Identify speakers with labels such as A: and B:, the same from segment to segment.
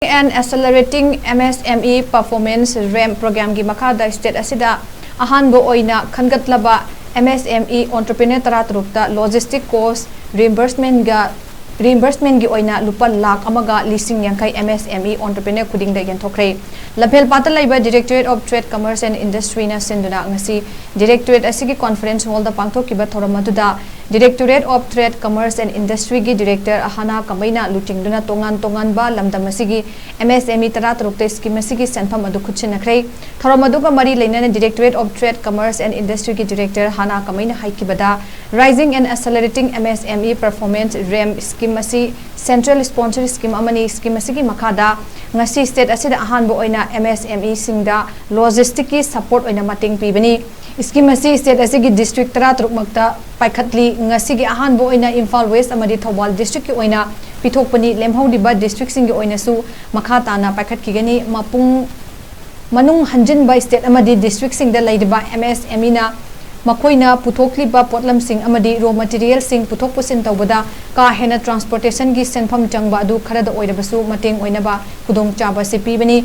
A: and accelerating MSME performance REM program gi Makhada state Asida Ahanba OINA KHANGATLABA MSME entrepreneur taratrukta logistic cost reimbursement gi OINA LUPA LAKH amaga LISHING yankai MSME entrepreneur KHUDINGDA YENTHOKHRE Lapel Pata Laiba Directorate of Trade Commerce and Industry na sinduna ngasi Directorate asigi conference hall da pangthokiba thoramaduda Directorate of Trade Commerce and Industry gi Director Ahana Kamaina lutingduna tongan ba lamdam asigi MSME taratrukte scheme asigi senpham adu khutchinakhrei thoramaduga mari leinana Directorate of Trade Commerce and Industry gi Director Hana Kamaina haikibada Rising and Accelerating MSME Performance REM scheme asi Central Sponsor Scheme amani scheme asigi Makhada ngasi state asida Ahanba OINA MSME singda logistic support oina mating pibani scheme asi state asigi district taratruk makta paikhatli ngasi gi Ahanba OINA Imphal West amadi Thawal district ki oina pithokpani lemhaudiba district sing gi oina su makha tana paikhat ki gani mapung manung hanjin by state amadi district sing da laidiba MSME na makoina puthokliba potlam sing amadi raw material sing puthok pusin tawbada ka hena transportation gi senpham changba adu khara da oirabasu mateng oinaba khudong chaba sipi bani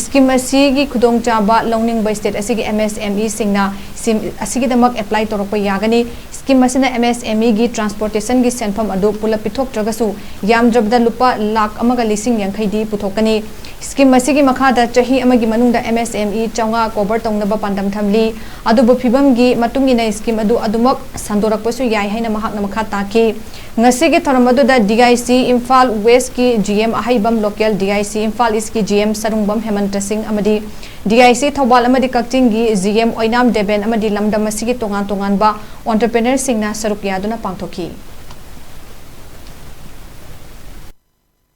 A: scheme asi gi khudong chaba longning by state asi gi MSME singna sim asigi damak apply torokpa yagani scheme asina MSME gi transportation gi senpham adu pula pithok tragasu yam drabda lupa lakh amaga lising yankhai di puthokani scheme asigi makhada chahi amagi manungda MSME chawnga cover tongnaba pandam thamli adubu phibam gi matungina scheme adu adumak sandorakpasu yai haina mahakna makha taki ngasigi thoramadu da DIC Imphal West ki GM ahaibam local DIC Imphal East ki GM Sarungbam Hemanta Singh amadi DIC Thawal amadi Kakting gi GM Oinam Deben amadi lamdam asigi tongan ba entrepreneur singna saruk yaduna pangthoki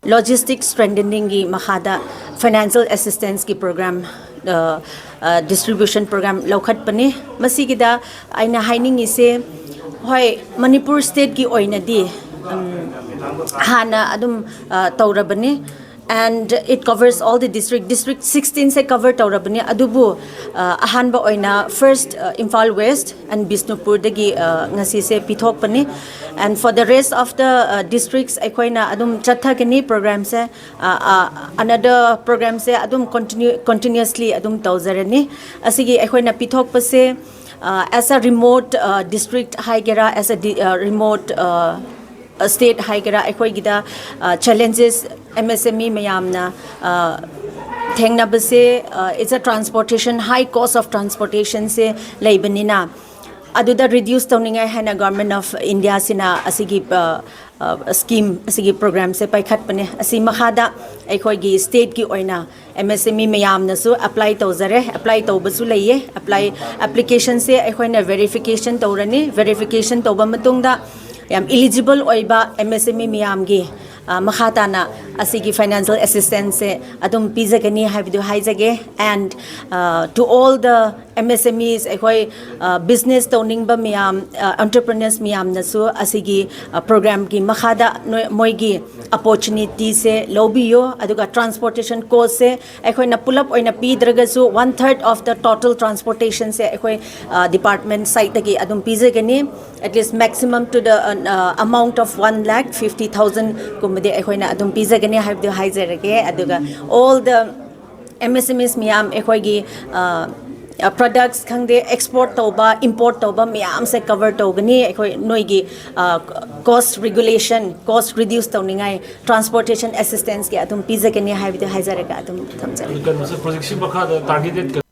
B: Logistics strengthening ki Makhada financial assistance ki program distribution program laukhat pane masigida aina haining ise hoi manipur state ki oina di hana adum taurabani and it covers all the district 16 se cover taurabani adubu ahanba oina first Imphal West and Bisnupur dagi ngasi se pithok pani and for the rest of the districts akoina adum chathagani program se another program se adum continuously adum tawzarani asigi akoina pithok pase as a remote district haigera as a remote state haigera akhoi gida challenges MSME mayamna thengna base it's a transportation high cost of transportation se leibanina aduda reduce tawninga hana government of India sina asigi scheme asigi program se paikhat pane asi makhada akhoi gi state ki oina MSME mayamna su apply tawzare apply tawbasu leiye apply application se akhoina verification tawrani verification tawba matungda yam eligible oiba MSME miyamgi makhatana asigi financial assistance se adum pizagani habidu haijage and to all the MSMEs akhoi business towning ba miyam entrepreneurs miyam nasu asigi program ki makhada moigi opportunity se lobiyo aduga transportation cost se akhoi na pull up oina pidraga su 1/3 of the total transportation se akhoi department site tagi adum pizagani at least maximum to the amount of 1,50,000 kumade akhoi na adum pizagani habidu haijage aduga all the MSMEs miyam akhoi gi products khangde export toba import toba miyam se cover togani akhoi noigi cost regulation cost reduce tawningai transportation assistance ke adum pizagani haibidu haijaraga adum thamjari
C: kan masa project si Makhada targeted